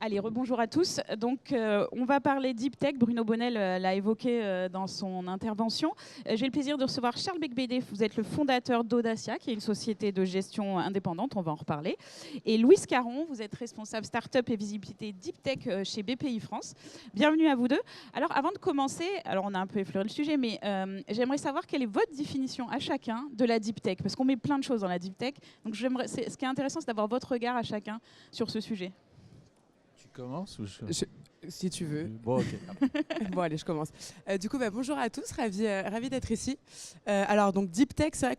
Allez, rebonjour à tous. Donc, on va parler Deep Tech. Bruno Bonnel l'a évoqué dans son intervention. J'ai le plaisir de recevoir Charles Becbédé. Vous êtes le fondateur d'Audacia, qui est une société de gestion indépendante. On va en reparler. Et Louise Caron, vous êtes responsable Startup et visibilité Deep Tech chez BPI France. Bienvenue à vous deux. Alors, avant de commencer, alors on a un peu effleuré le sujet, mais j'aimerais savoir quelle est votre définition à chacun de la Deep Tech, parce qu'on met plein de choses dans la Deep Tech. Donc, ce qui est intéressant, c'est d'avoir votre regard à chacun sur ce sujet. Commence ou Si tu veux. Bon, ok. Bon, allez, je commence. Du coup, bonjour à tous, ravi d'être ici. Alors, donc, Deep Tech, c'est vrai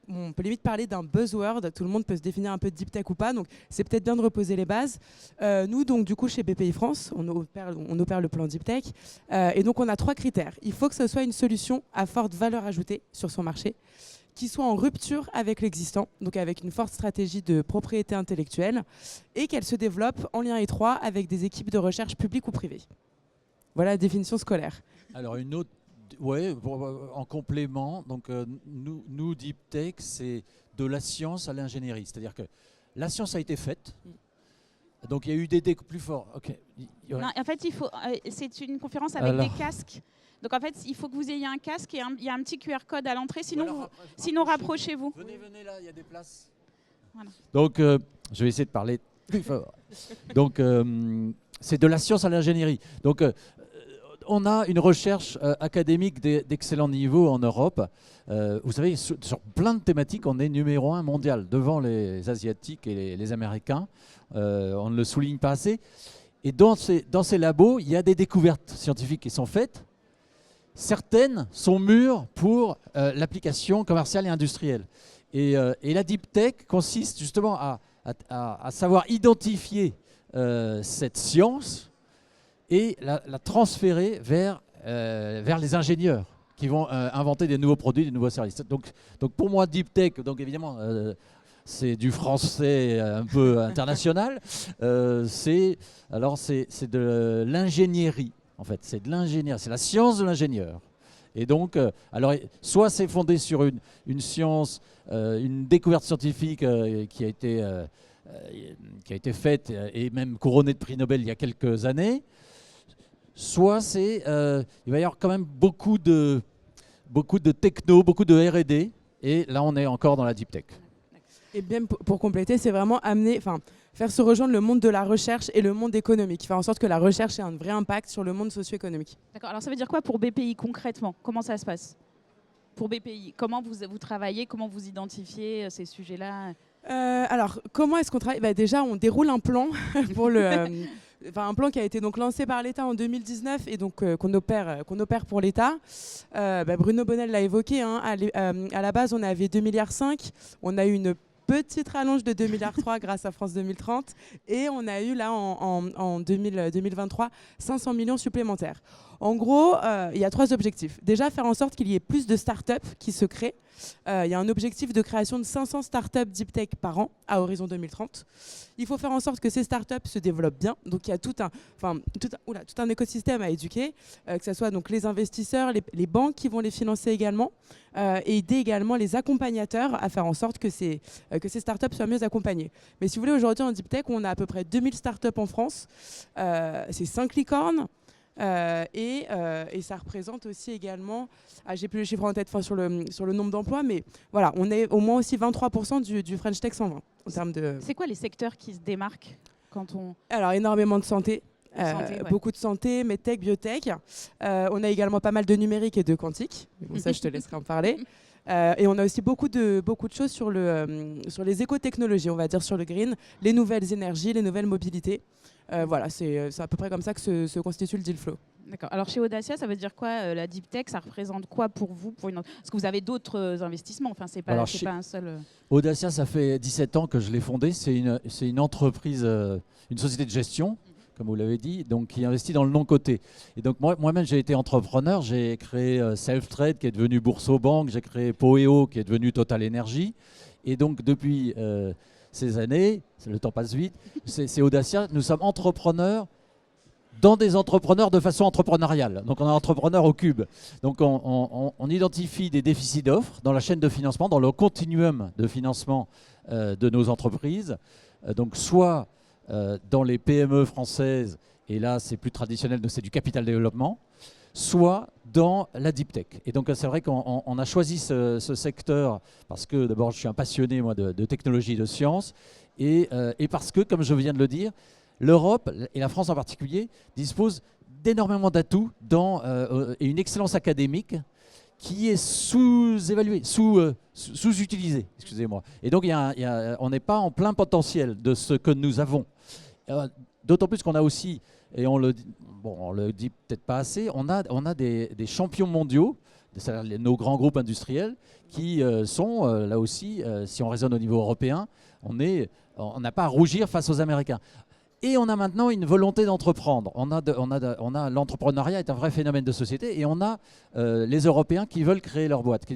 on peut limite parler d'un buzzword. Tout le monde peut se définir un peu Deep Tech ou pas. Donc, c'est peut-être bien de reposer les bases. Nous, donc, du coup, chez BPI France, on opère le plan Deep Tech. Et donc, on a 3 critères. Il faut que ce soit une solution à forte valeur ajoutée sur son marché, qui soit en rupture avec l'existant, donc avec une forte stratégie de propriété intellectuelle, et qu'elle se développe en lien étroit avec des équipes de recherche publiques ou privées. Voilà la définition scolaire. Alors une autre, ouais, en complément, donc nous Deep Tech, c'est de la science à l'ingénierie, c'est-à-dire que la science a été faite. Donc il y a eu des plus forts. Okay. Ouais. Non, en fait, c'est une conférence avec des casques. Donc en fait, il faut que vous ayez un casque et il y a un petit QR code à l'entrée. Sinon, rapprochez-vous. Venez là, il y a des places. Voilà. Donc, je vais essayer de parler plus fort. Donc, c'est de la science à l'ingénierie. Donc, on a une recherche académique d'excellent niveau en Europe. Vous savez, sur plein de thématiques, on est numéro 1 mondial, devant les Asiatiques et les Américains. On ne le souligne pas assez. Et dans ces labos, il y a des découvertes scientifiques qui sont faites. Certaines sont mûres pour l'application commerciale et industrielle. Et la Deep Tech consiste justement à savoir identifier cette science et la transférer vers les ingénieurs qui vont inventer des nouveaux produits, des nouveaux services. Donc pour moi, Deep Tech, donc évidemment, c'est du français un peu international, c'est de l'ingénierie. En fait, c'est de l'ingénieur, c'est la science de l'ingénieur. Et donc, alors, soit c'est fondé sur une science, une découverte scientifique qui a été faite et même couronnée de prix Nobel il y a quelques années, soit il va y avoir quand même beaucoup de techno, beaucoup de R&D, et là on est encore dans la deep tech. Et bien pour compléter, c'est vraiment faire se rejoindre le monde de la recherche et le monde économique, faire en sorte que la recherche ait un vrai impact sur le monde socio-économique. D'accord. Alors ça veut dire quoi pour BPI concrètement? Comment ça se passe pour BPI? Comment vous travaillez? Comment vous identifiez ces sujets-là? Alors, comment est-ce qu'on travaille? Déjà, on déroule un plan pour un plan qui a été donc lancé par l'État en 2019 et donc qu'on opère pour l'État. Bruno Bonnel l'a évoqué. À la base, on avait 2,5 milliards. On a eu une petite rallonge de 2,3 milliards grâce à France 2030 et on a eu là en 2023 500 millions supplémentaires. En gros, il y a 3 objectifs. Déjà, faire en sorte qu'il y ait plus de startups qui se créent. Il y a un objectif de création de 500 startups deep tech par an à horizon 2030. Il faut faire en sorte que ces startups se développent bien. Donc il y a tout un écosystème à éduquer, que ce soit donc les investisseurs, les banques qui vont les financer également, et aider également les accompagnateurs à faire en sorte que ces startups soient mieux accompagnées. Mais si vous voulez, aujourd'hui en deep tech, on a à peu près 2000 startups en France. C'est 5 licornes. Et ça représente aussi également, j'ai plus les chiffres en tête sur le nombre d'emplois, mais voilà, on est au moins aussi 23% du French Tech 120 en termes de... C'est quoi les secteurs qui se démarquent quand on... Alors énormément de santé. Beaucoup de santé, medtech, biotech. On a également pas mal de numérique et de quantique. Bon, ça, je te laisserai en parler. Et on a aussi beaucoup de choses sur les éco-technologies, on va dire sur le green, les nouvelles énergies, les nouvelles mobilités. Voilà, c'est à peu près comme ça que se constitue le deal flow. D'accord. Alors chez Audacia, ça veut dire quoi la deep tech? Ça représente quoi pour vous Parce que vous avez d'autres investissements. Enfin, c'est pas un seul. Audacia, ça fait 17 ans que je l'ai fondé. C'est une entreprise, une société de gestion, comme vous l'avez dit, donc qui investit dans le non-coté. Et donc moi-même, j'ai été entrepreneur. J'ai créé Self-Trade, qui est devenu Boursorama. J'ai créé Poeo, qui est devenu Total Energy. Et donc depuis ces années, le temps passe vite, c'est Audacia. Nous sommes entrepreneurs dans des entrepreneurs de façon entrepreneuriale. Donc on est entrepreneur au cube. Donc on identifie des déficits d'offres dans la chaîne de financement, dans le continuum de financement de nos entreprises. Donc soit dans les PME françaises, et là c'est plus traditionnel, c'est du capital développement, soit dans la deep tech. Et donc c'est vrai qu'on a choisi ce secteur parce que d'abord je suis un passionné moi, de technologie et de sciences, et parce que, comme je viens de le dire, l'Europe, et la France en particulier, dispose d'énormément d'atouts et une excellence académique qui est sous-évaluée, sous-utilisée, excusez-moi. Et donc on n'est pas en plein potentiel de ce que nous avons. D'autant plus qu'on a aussi, et on le dit peut-être pas assez, on a des champions mondiaux, c'est-à-dire nos grands groupes industriels, qui sont là aussi, si on raisonne au niveau européen, on n'a pas à rougir face aux Américains. Et on a maintenant une volonté d'entreprendre. L'entrepreneuriat est un vrai phénomène de société, et on a les Européens qui veulent créer leur boîte.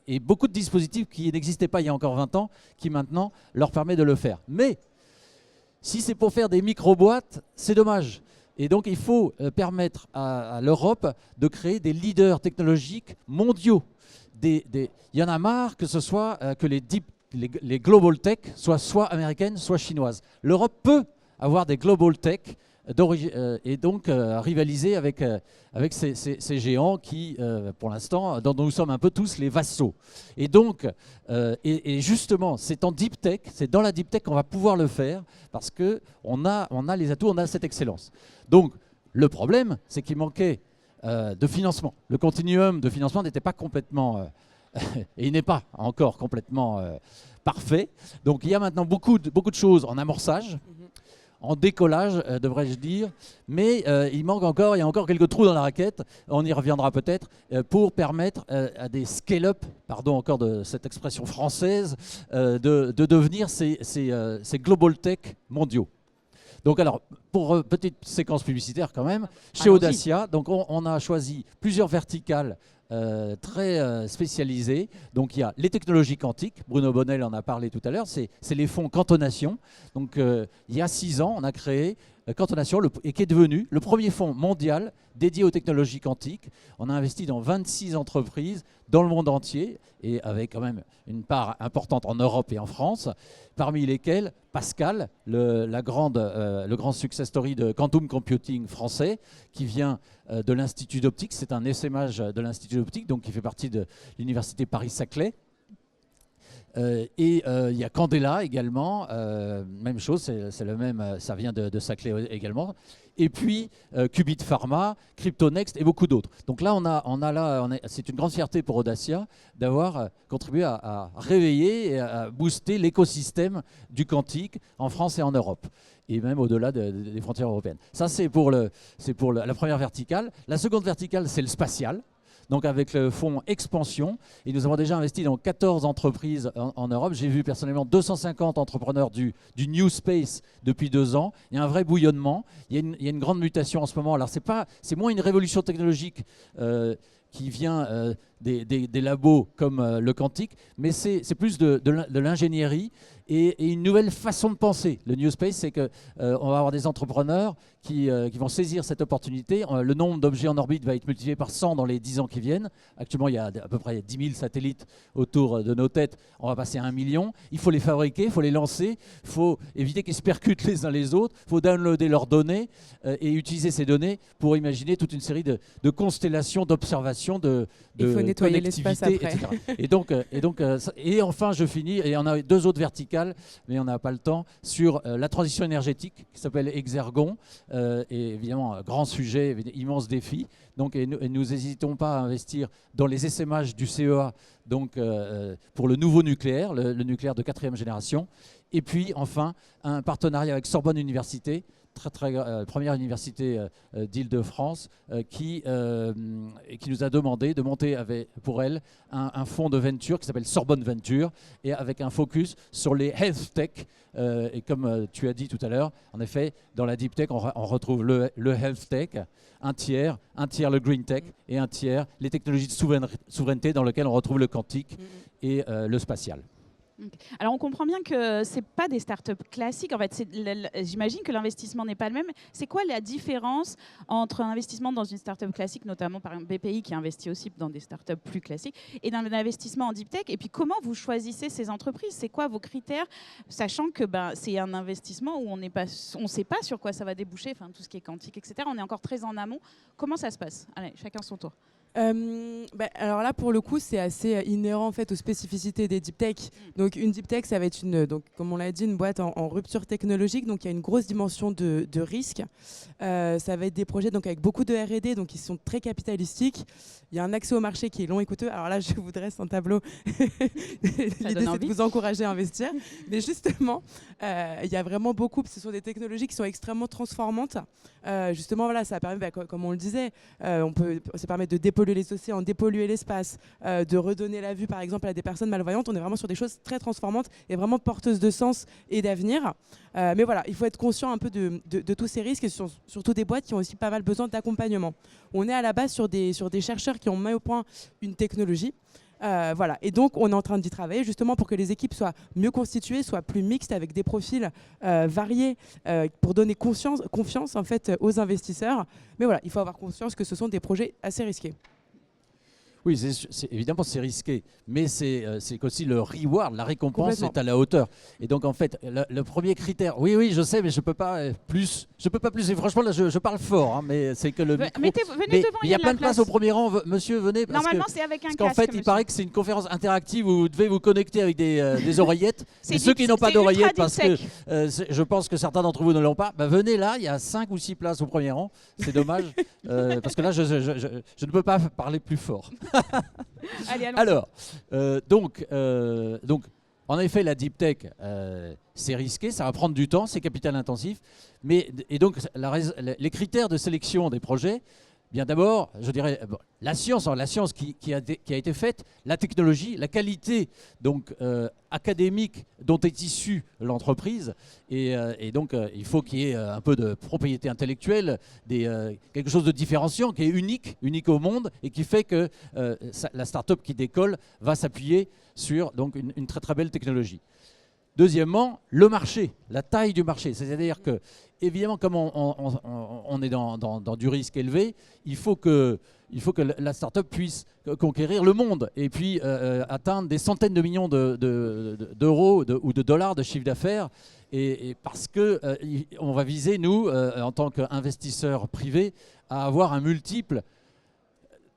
Et beaucoup de dispositifs qui n'existaient pas il y a encore 20 ans, qui maintenant leur permettent de le faire. Mais si c'est pour faire des micro-boîtes, c'est dommage. Et donc il faut permettre à l'Europe de créer des leaders technologiques mondiaux. Il y en a marre que ce soit que les global tech soient soit américaines, soit chinoises. L'Europe peut avoir des global tech et donc rivaliser avec ces géants qui, pour l'instant, dont nous sommes un peu tous les vassaux. Et donc, et justement, c'est dans la deep tech qu'on va pouvoir le faire, parce qu'on a les atouts, on a cette excellence. Donc, le problème, c'est qu'il manquait de financement. Le continuum de financement n'était pas complètement, et il n'est pas encore complètement parfait. Donc, il y a maintenant beaucoup de choses en amorçage, en décollage, devrais-je dire, mais il y a encore quelques trous dans la raquette, on y reviendra peut-être, pour permettre à des scale-up, pardon encore de cette expression française, de devenir ces global tech mondiaux. Donc alors, pour petite séquence publicitaire quand même, chez Audacia, donc on a choisi plusieurs verticales très spécialisées. Donc il y a les technologies quantiques, Bruno Bonnel en a parlé tout à l'heure, c'est les fonds Cantonation. Donc il y a 6 ans, on a créé Cantonation, et qui est devenu le premier fonds mondial dédié aux technologies quantiques. On a investi dans 26 entreprises dans le monde entier, et avec quand même une part importante en Europe et en France, parmi lesquelles Pascal, le grand success story de quantum computing français, qui vient de l'Institut d'optique. C'est un essaimage de l'Institut d'optique, donc qui fait partie de l'Université Paris-Saclay. Et il y a Candela également, même chose, c'est le même, ça vient de Saclay également. Et puis Qubit Pharma, Cryptonext et beaucoup d'autres. Donc là, c'est une grande fierté pour Audacia d'avoir contribué à réveiller et à booster l'écosystème du quantique en France et en Europe, et même au-delà des frontières européennes. Ça, c'est pour la première verticale. La seconde verticale, c'est le spatial. Donc avec le fonds Expansion, et nous avons déjà investi dans 14 entreprises en Europe. J'ai vu personnellement 250 entrepreneurs du New Space depuis 2 ans. Il y a un vrai bouillonnement, il y a une grande mutation en ce moment. Alors c'est moins une révolution technologique qui vient des labos comme le quantique, mais c'est plus de l'ingénierie et une nouvelle façon de penser. Le New Space, c'est qu'on va avoir des entrepreneurs qui vont saisir cette opportunité. Le nombre d'objets en orbite va être multiplié par 100 dans les 10 ans qui viennent. Actuellement, il y a à peu près 10 000 satellites autour de nos têtes. On va passer à 1 million. Il faut les fabriquer, il faut les lancer, il faut éviter qu'ils se percutent les uns les autres, il faut downloader leurs données et utiliser ces données pour imaginer toute une série de constellations, d'observations, de connectivité, etc. Et enfin, je finis, et on a 2 autres verticales, mais on n'a pas le temps, sur la transition énergétique qui s'appelle Exergon. Et évidemment, un grand sujet, immense défi. Donc, et nous n'hésitons pas à investir dans les essaimages du CEA, donc, pour le nouveau nucléaire, le nucléaire de 4e génération. Et puis, enfin, un partenariat avec Sorbonne Université, première université d'Île-de-France, qui nous a demandé de monter pour elle un fonds de venture qui s'appelle Sorbonne Venture, et avec un focus sur les health tech. Et comme tu as dit tout à l'heure, en effet, dans la deep tech, on retrouve le health tech, un tiers le green tech, et un tiers les technologies de souveraineté, dans lesquelles on retrouve le quantique et le spatial. Ok. Alors on comprend bien que c'est pas des startups classiques. En fait, j'imagine que l'investissement n'est pas le même. C'est quoi la différence entre un investissement dans une startup classique, notamment par exemple BPI qui investit aussi dans des startups plus classiques, et d'un investissement en deep tech? Et puis comment vous choisissez ces entreprises? C'est quoi vos critères, sachant que c'est un investissement où on ne sait pas sur quoi ça va déboucher, enfin tout ce qui est quantique, etc. On est encore très en amont. Comment ça se passe? Allez, chacun son tour. Alors là, pour le coup, c'est assez inhérent en fait aux spécificités des deep tech. Donc, une deep tech, ça va être donc, comme on l'a dit, une boîte en rupture technologique. Donc, il y a une grosse dimension de risque. Ça va être des projets donc avec beaucoup de R&D, donc ils sont très capitalistiques. Il y a un accès au marché qui est long et coûteux. Alors là, je vous dresse un tableau. L'idée, c'est de vous encourager à investir. Mais justement, il y a vraiment beaucoup. Ce sont des technologies qui sont extrêmement transformantes. Justement, voilà, ça permet, comme on le disait, ça permet de dépolluer les océans, dépolluer l'espace, de redonner la vue par exemple à des personnes malvoyantes. On est vraiment sur des choses très transformantes et vraiment porteuses de sens et d'avenir. Mais voilà, il faut être conscient un peu de tous ces risques et surtout des boîtes qui ont aussi pas mal besoin d'accompagnement. On est à la base sur des chercheurs qui ont mis au point une technologie. Voilà. Et donc, on est en train d'y travailler justement pour que les équipes soient mieux constituées, soient plus mixtes avec des profils variés pour donner confiance en fait, aux investisseurs. Mais voilà, il faut avoir conscience que ce sont des projets assez risqués. Oui, évidemment, c'est risqué, mais c'est aussi le reward, la récompense est à la hauteur. Et donc, en fait, le premier critère, oui, je sais, mais je peux pas plus. Je peux pas plus. Et franchement, là, je parle fort, hein, mais c'est que le micro. Venez devant, il y a plein de places au premier rang. Monsieur, venez. Normalement, c'est avec un casque. Parce qu'en fait, il paraît que c'est une conférence interactive où vous devez vous connecter avec des oreillettes. Et ceux qui n'ont pas d'oreillettes, parce que je pense que certains d'entre vous ne l'ont pas, venez là. Il y a 5 ou 6 places au premier rang. C'est dommage, parce que là, je ne peux pas parler plus fort. Allez, alors, donc, en effet, la deep tech, c'est risqué, ça va prendre du temps, c'est capital intensif. Et donc, les critères de sélection des projets, bien d'abord, je dirais, la science qui a été faite, la technologie, la qualité donc, académique dont est issue l'entreprise. Et donc, il faut qu'il y ait un peu de propriété intellectuelle, quelque chose de différenciant, qui est unique au monde, et qui fait que la start-up qui décolle va s'appuyer sur donc, une très très belle technologie. Deuxièmement, le marché, la taille du marché. C'est-à-dire que, évidemment, comme on est dans du risque élevé, il faut que la start-up puisse conquérir le monde et puis atteindre des centaines de millions d'euros ou de dollars de chiffre d'affaires. Et parce qu'on va viser, nous, en tant qu'investisseurs privés, à avoir un multiple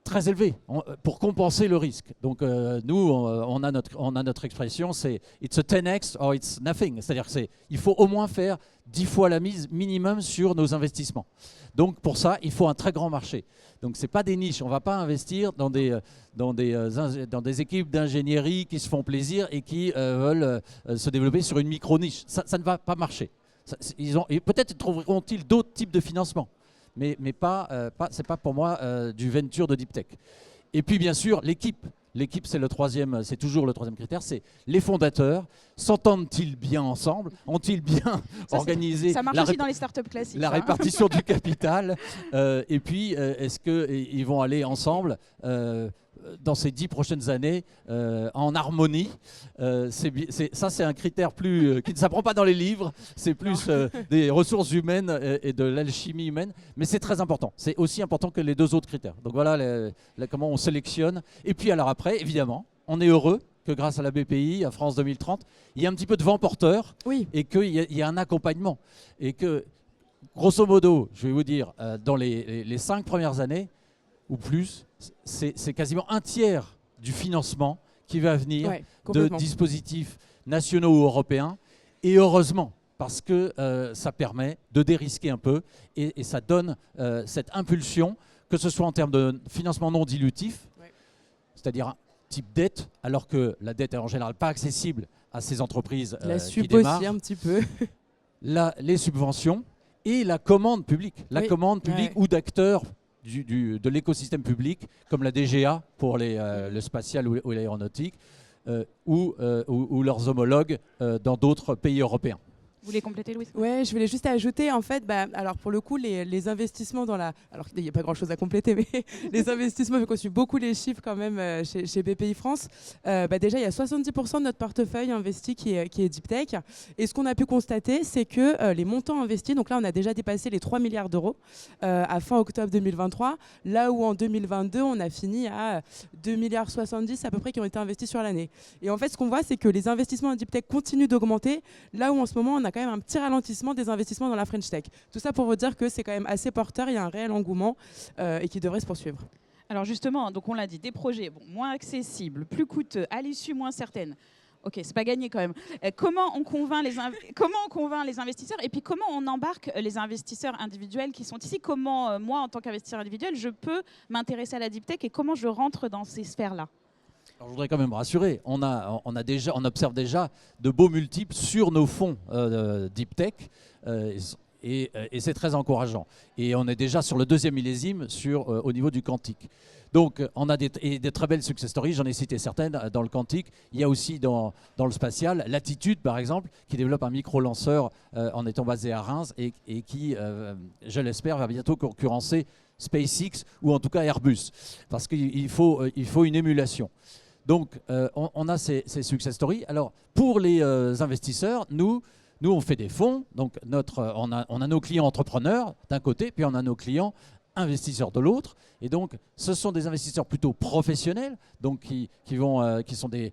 très élevé pour compenser le risque. Donc nous, on a notre expression, c'est « it's a 10x or it's nothing ». C'est-à-dire qu'il faut au moins faire 10 fois la mise minimum sur nos investissements. Donc pour ça, il faut un très grand marché. Donc ce n'est pas des niches. On ne va pas investir dans des équipes d'ingénierie qui se font plaisir et qui veulent se développer sur une micro-niche. Ça ne va pas marcher. Et peut-être trouveront-ils d'autres types de financement. Mais ce n'est pas pour moi du venture de deep tech. Et puis bien sûr, l'équipe. L'équipe, c'est toujours le troisième critère, c'est les fondateurs. S'entendent-ils bien ensemble? Ont-ils bien organisé ça marche aussi dans les startups classiques, la répartition du capital? Et puis, est-ce qu'ils vont aller ensemble dans ces 10 prochaines années en harmonie? Ça, c'est un critère qui ne s'apprend pas dans les livres. C'est plus des ressources humaines et de l'alchimie humaine. Mais c'est très important. C'est aussi important que les 2 autres critères. Donc voilà comment on sélectionne. Et puis alors après, évidemment, on est heureux que grâce à la BPI, à France 2030, il y a un petit peu de vent porteur, oui, et qu'il y a un accompagnement. Et que, grosso modo, je vais vous dire, dans les 5 premières années, ou plus, c'est quasiment un tiers du financement qui va venir de dispositifs nationaux ou européens. Et heureusement, parce que ça permet de dérisquer un peu et ça donne cette impulsion, que ce soit en termes de financement non dilutif, c'est-à-dire type dette, alors que la dette est en général pas accessible à ces entreprises qui démarrent. Aussi un petit peu. Les subventions et la commande publique. La commande publique ou d'acteurs de l'écosystème public, comme la DGA pour le spatial ou l'aéronautique, ou leurs homologues dans d'autres pays européens. Vous voulez compléter, Louise? Ouais, je voulais juste ajouter, en fait, alors pour le coup, les investissements dans la... Alors, il n'y a pas grand-chose à compléter, mais les investissements, vu qu'on suit beaucoup les chiffres quand même chez BPI France, déjà, il y a 70% de notre portefeuille investi qui est Deep Tech. Et ce qu'on a pu constater, c'est que les montants investis, donc là, on a déjà dépassé les 3 milliards d'euros à fin octobre 2023, là où en 2022, on a fini à 2 milliards 70 à peu près qui ont été investis sur l'année. Et en fait, ce qu'on voit, c'est que les investissements en Deep Tech continuent d'augmenter, là où en ce moment, on a quand même un petit ralentissement des investissements dans la French Tech. Tout ça pour vous dire que c'est quand même assez porteur, il y a un réel engouement et qui devrait se poursuivre. Alors justement, donc on l'a dit, des projets moins accessibles, plus coûteux, à l'issue moins certaine. Ok, c'est pas gagné quand même. Comment on convainc les investisseurs et puis comment on embarque les investisseurs individuels qui sont ici? Comment moi, en tant qu'investisseur individuel, je peux m'intéresser à la Deep Tech et comment je rentre dans ces sphères-là? Alors, je voudrais quand même rassurer, on observe déjà de beaux multiples sur nos fonds Deep Tech et c'est très encourageant. Et on est déjà sur le 2e millésime au niveau du quantique. Donc on a des très belles success stories, j'en ai cité certaines dans le quantique. Il y a aussi dans le spatial, Latitude par exemple, qui développe un micro-lanceur en étant basé à Reims et qui, je l'espère, va bientôt concurrencer SpaceX ou en tout cas Airbus, parce qu'il faut une émulation. Donc, on a ces success stories. Alors, pour les investisseurs, nous, on fait des fonds. Donc, on a nos clients entrepreneurs d'un côté, puis on a nos clients investisseurs de l'autre. Et donc, ce sont des investisseurs plutôt professionnels, donc qui sont des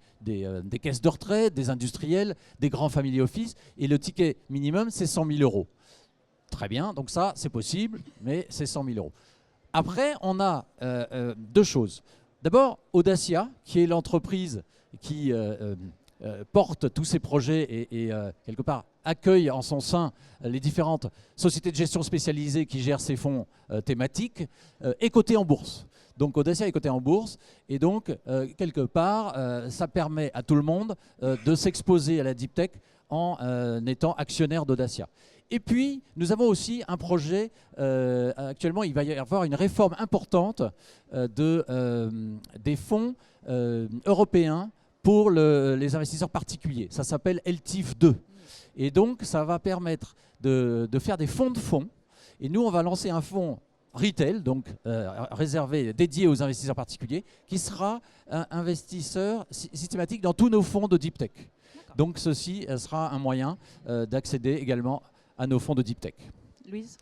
caisses de retraite, des industriels, des grands family office. Et le ticket minimum, c'est 100 000 euros. Très bien, donc ça, c'est possible, mais c'est 100 000 euros. Après, on a deux choses. D'abord, Audacia, qui est l'entreprise qui porte tous ces projets et quelque part accueille en son sein les différentes sociétés de gestion spécialisées qui gèrent ces fonds thématiques, est cotée en bourse. Donc Audacia est cotée en bourse et donc quelque part ça permet à tout le monde de s'exposer à la Deep Tech en étant actionnaire d'Audacia. Et puis, nous avons aussi un projet, actuellement, il va y avoir une réforme importante des fonds européens pour les investisseurs particuliers. Ça s'appelle LTIF 2. Et donc, ça va permettre de faire des fonds de fonds. Et nous, on va lancer un fonds retail, donc réservé, dédié aux investisseurs particuliers, qui sera un investisseur systématique dans tous nos fonds de Deep Tech. Donc, ceci sera un moyen d'accéder également à nos fonds de Deep Tech. Louise?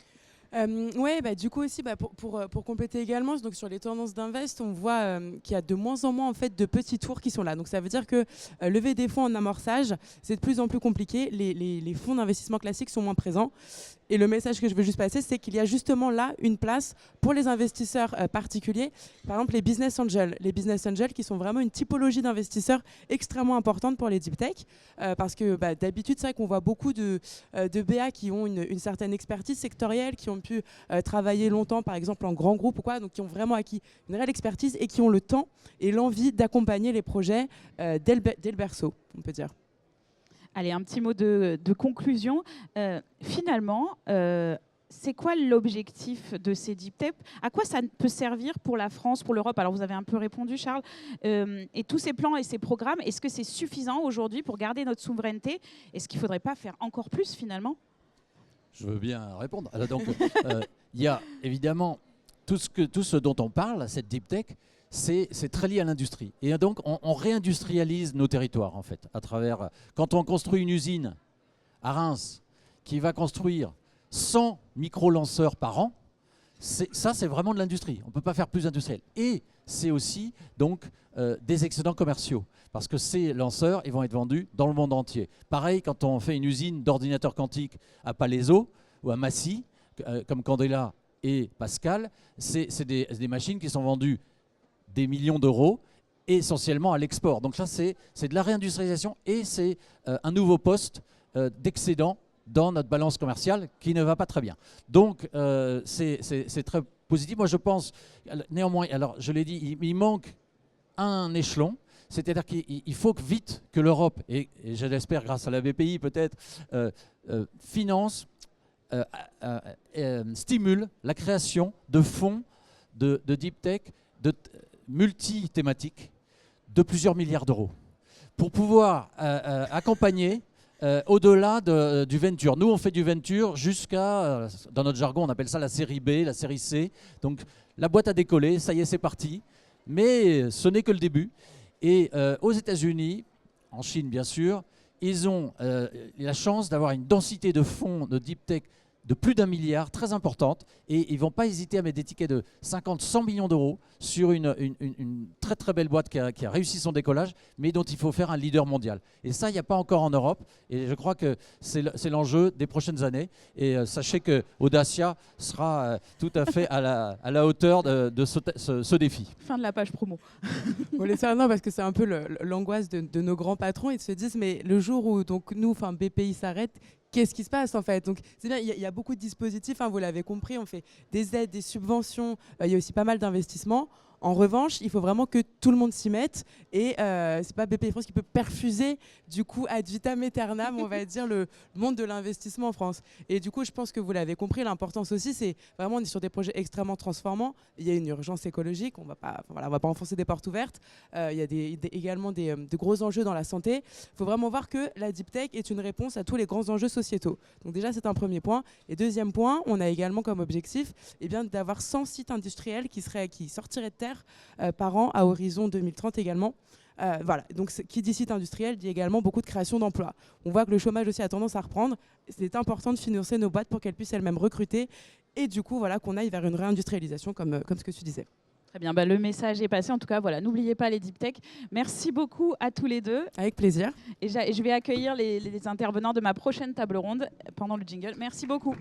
Oui, du coup aussi, pour compléter également, donc sur les tendances d'invest, on voit qu'il y a de moins en moins en fait, de petits tours qui sont là. Donc ça veut dire que lever des fonds en amorçage, c'est de plus en plus compliqué. Les fonds d'investissement classiques sont moins présents. Et le message que je veux juste passer, c'est qu'il y a justement là une place pour les investisseurs particuliers. Par exemple, les business angels. Les business angels qui sont vraiment une typologie d'investisseurs extrêmement importante pour les deep tech. Parce que d'habitude, c'est vrai qu'on voit beaucoup de BA qui ont une certaine expertise sectorielle, qui ont pu travailler longtemps, par exemple, en grand groupe ou quoi, donc qui ont vraiment acquis une réelle expertise et qui ont le temps et l'envie d'accompagner les projets dès le berceau, on peut dire. Allez, un petit mot de conclusion. Finalement, c'est quoi l'objectif de ces deep tech? À quoi ça peut servir pour la France, pour l'Europe? Alors, vous avez un peu répondu, Charles. Et tous ces plans et ces programmes, est-ce que c'est suffisant aujourd'hui pour garder notre souveraineté? Est-ce qu'il ne faudrait pas faire encore plus, finalement? Je veux bien répondre. Alors, donc, il y a évidemment tout ce dont on parle, cette deep tech, c'est très lié à l'industrie. Et donc, on réindustrialise nos territoires, en fait, à travers... Quand on construit une usine à Reims qui va construire 100 micro-lanceurs par an, ça, c'est vraiment de l'industrie. On ne peut pas faire plus industriel. Et c'est aussi donc des excédents commerciaux. Parce que ces lanceurs, ils vont être vendus dans le monde entier. Pareil, quand on fait une usine d'ordinateurs quantiques à Palaiseau ou à Massy, comme Candela et Pascal, c'est des machines qui sont vendues des millions d'euros, essentiellement à l'export. Donc là, c'est de la réindustrialisation et c'est un nouveau poste d'excédent dans notre balance commerciale qui ne va pas très bien. Donc, c'est très positif. Moi, je pense, néanmoins, alors je l'ai dit, il manque un échelon, c'est-à-dire qu'il faut vite que l'Europe, et je l'espère grâce à la BPI peut-être, finance, stimule la création de fonds de deep tech, multi-thématiques, de plusieurs milliards d'euros, pour pouvoir accompagner au-delà du venture. Nous, on fait du venture jusqu'à, dans notre jargon, on appelle ça la série B, la série C. Donc la boîte a décollé, ça y est, c'est parti. Mais ce n'est que le début. Et aux États-Unis, en Chine bien sûr, ils ont la chance d'avoir une densité de fonds de deep tech de plus d'1 milliard, très importante, et ils ne vont pas hésiter à mettre des tickets de 50-100 millions d'euros sur une très très belle boîte qui a réussi son décollage, mais dont il faut faire un leader mondial. Et ça, il n'y a pas encore en Europe, et je crois que c'est l'enjeu des prochaines années. Et sachez que Audacia sera tout à fait à la hauteur de ce défi. Fin de la page promo. On l'espère, non, parce que c'est un peu l'angoisse de nos grands patrons. Ils se disent, mais le jour où donc, nous, BPI s'arrête, qu'est-ce qui se passe en fait? Donc c'est bien, il y a beaucoup de dispositifs, hein, vous l'avez compris, on fait des aides, des subventions, il y a aussi pas mal d'investissements. En revanche, il faut vraiment que tout le monde s'y mette et c'est pas BPI France qui peut perfuser du coup ad vitam aeternam, on va dire, le monde de l'investissement en France. Et du coup, je pense que vous l'avez compris, l'importance aussi, c'est vraiment on est sur des projets extrêmement transformants. Il y a une urgence écologique, on va pas enfoncer des portes ouvertes. Il y a également de gros enjeux dans la santé. Il faut vraiment voir que la deep tech est une réponse à tous les grands enjeux sociétaux. Donc déjà, c'est un premier point. Et deuxième point, on a également comme objectif d'avoir 100 sites industriels qui sortiraient de terre par an à horizon 2030 également. Voilà, donc qui dit site industriel dit également beaucoup de création d'emplois. On voit que le chômage aussi a tendance à reprendre. C'est important de financer nos boîtes pour qu'elles puissent elles-mêmes recruter et du coup voilà, qu'on aille vers une réindustrialisation comme ce que tu disais. Très bien, le message est passé. En tout cas, voilà, n'oubliez pas les deep tech. Merci beaucoup à tous les deux. Avec plaisir. Et je vais accueillir les intervenants de ma prochaine table ronde pendant le jingle. Merci beaucoup.